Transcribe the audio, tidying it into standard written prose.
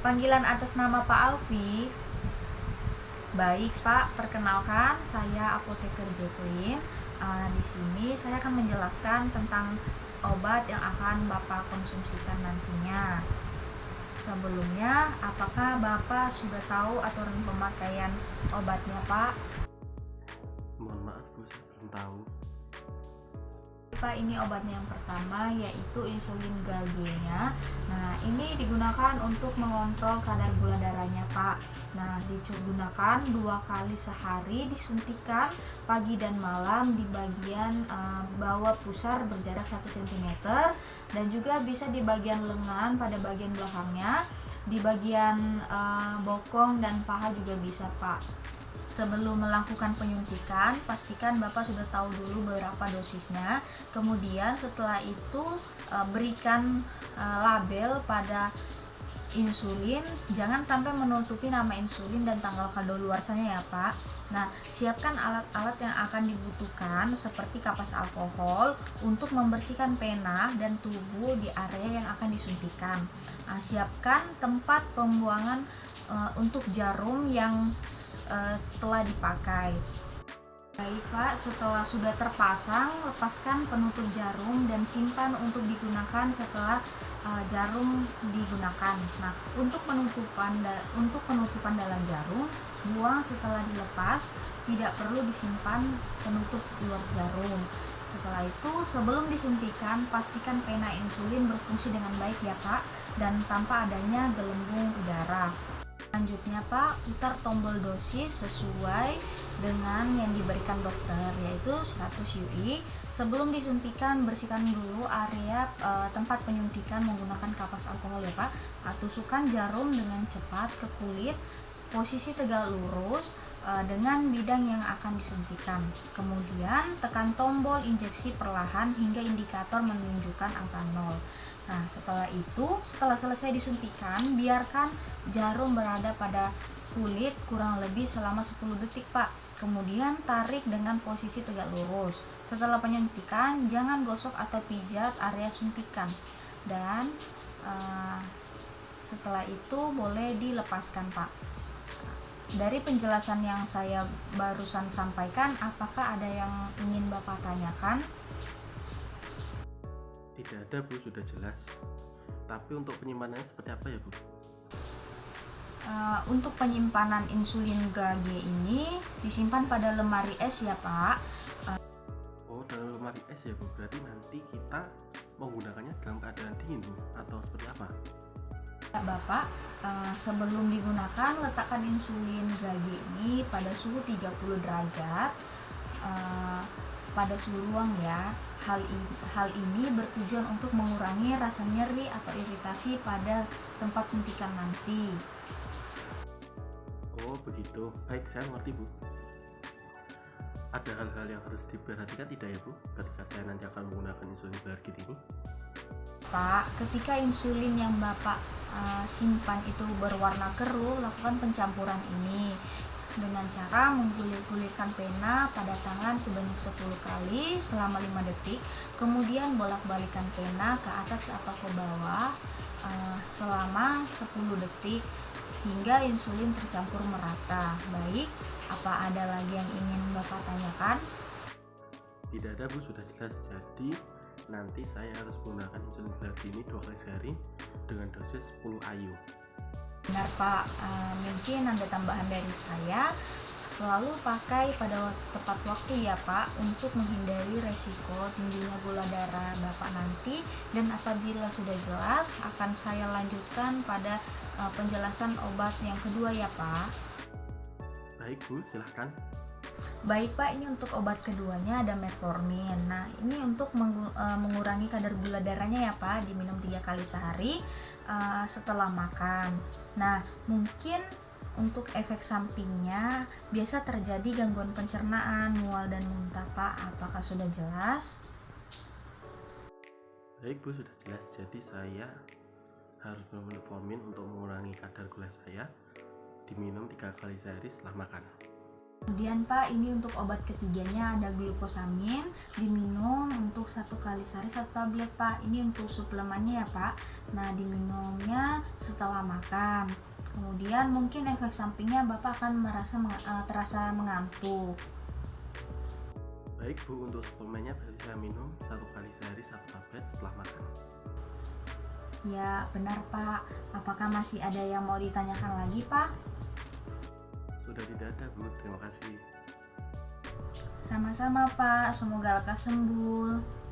Panggilan atas nama Pak Alfi. Baik Pak, perkenalkan saya apoteker Jacqueline. Di sini saya akan menjelaskan tentang obat yang akan Bapak konsumsikan nantinya. Sebelumnya, apakah Bapak sudah tahu aturan pemakaian obatnya Pak? Mohon maaf Bu, saya belum tahu. Pak, ini obatnya yang pertama yaitu insulin Galgenya. Nah, ini digunakan untuk mengontrol kadar gula darahnya Pak. Nah, digunakan 2 kali sehari, disuntikan pagi dan malam di bagian bawah pusar berjarak 1 cm, dan juga bisa di bagian lengan pada bagian belakangnya, di bagian bokong dan paha juga bisa Pak. Sebelum melakukan penyuntikan, pastikan Bapak sudah tahu dulu berapa dosisnya. Kemudian setelah itu berikan label pada insulin, jangan sampai menutupi nama insulin dan tanggal kadaluarsanya ya Pak. Nah, siapkan alat-alat yang akan dibutuhkan seperti kapas alkohol untuk membersihkan pena dan tubuh di area yang akan disuntikan. Nah, siapkan tempat pembuangan untuk jarum yang telah dipakai. Baik Pak, setelah sudah terpasang, lepaskan penutup jarum dan simpan untuk digunakan setelah jarum digunakan. Nah, untuk penutupan dalam jarum, buang setelah dilepas, tidak perlu disimpan penutup luar jarum. Setelah itu, sebelum disuntikan, pastikan pena insulin berfungsi dengan baik ya Pak, dan tanpa adanya gelembung udara. Selanjutnya Pak, putar tombol dosis sesuai dengan yang diberikan dokter, yaitu 100 UI. Sebelum disuntikan, bersihkan dulu area tempat penyuntikan menggunakan kapas alkohol ya Pak. Tusukkan jarum dengan cepat ke kulit, posisi tegak lurus dengan bidang yang akan disuntikan. Kemudian tekan tombol injeksi perlahan hingga indikator menunjukkan angka 0. Nah, setelah selesai disuntikan, biarkan jarum berada pada kulit kurang lebih selama 10 detik Pak. Kemudian tarik dengan posisi tegak lurus. Setelah penyuntikan, jangan gosok atau pijat area suntikan. Dan setelah itu boleh dilepaskan Pak. Dari penjelasan yang saya barusan sampaikan, apakah ada yang ingin Bapak tanyakan? Tidak ada Bu, sudah jelas. Tapi untuk penyimpanannya seperti apa ya Bu? Untuk penyimpanan insulin Gage ini disimpan pada lemari es ya Pak. Oh, dalam lemari es ya Bu, berarti nanti kita menggunakannya dalam keadaan dingin Bu, atau seperti apa? Bapak, sebelum digunakan, letakkan insulin Gage ini pada suhu 30 derajat pada suhu ruang ya. Hal ini bertujuan untuk mengurangi rasa nyeri atau iritasi pada tempat suntikan nanti. Oh begitu, baik, saya mengerti Bu. Ada hal-hal yang harus diperhatikan tidak ya Bu, ketika saya nanti akan menggunakan insulin Glargine ini? Pak, ketika insulin yang Bapak simpan itu berwarna keruh, lakukan pencampuran ini dengan cara menggulir-gulirkan pena pada tangan sebanyak 10 kali selama 5 detik, kemudian bolak-balikan pena ke atas atau ke bawah selama 10 detik hingga insulin tercampur merata. Baik, apa ada lagi yang ingin Bapak tanyakan? Tidak ada Bu, sudah jelas. Jadi nanti saya harus menggunakan insulin Glargine ini 2 kali sehari dengan dosis 10 IU. Benar Pak, mungkin ada tambahan dari saya. Selalu pakai pada tepat waktu ya Pak, untuk menghindari resiko tingginya gula darah Bapak nanti. Dan apabila sudah jelas, akan saya lanjutkan pada penjelasan obat yang kedua ya Pak. Baik Bu, silahkan. Baik Pak, ini untuk obat keduanya ada metformin. Nah, ini untuk mengurangi kadar gula darahnya ya Pak, diminum 3 kali sehari setelah makan. Nah, mungkin untuk efek sampingnya biasa terjadi gangguan pencernaan, mual dan muntah Pak. Apakah sudah jelas? Baik Bu, sudah jelas. Jadi saya harus minum metformin untuk mengurangi kadar gula saya, diminum 3 kali sehari setelah makan. Kemudian Pak, ini untuk obat ketiganya ada glukosamin, diminum untuk 1 kali sehari 1 tablet Pak. Ini untuk suplemennya ya Pak. Nah diminumnya setelah makan. Kemudian mungkin efek sampingnya Bapak akan terasa mengantuk. Baik Bu, untuk suplemennya bisa minum 1 kali sehari 1 tablet setelah makan. Ya benar Pak. Apakah masih ada yang mau ditanyakan lagi Pak? Sudah tidak ada Bu, terima kasih. Sama-sama Pak, semoga lekas sembuh.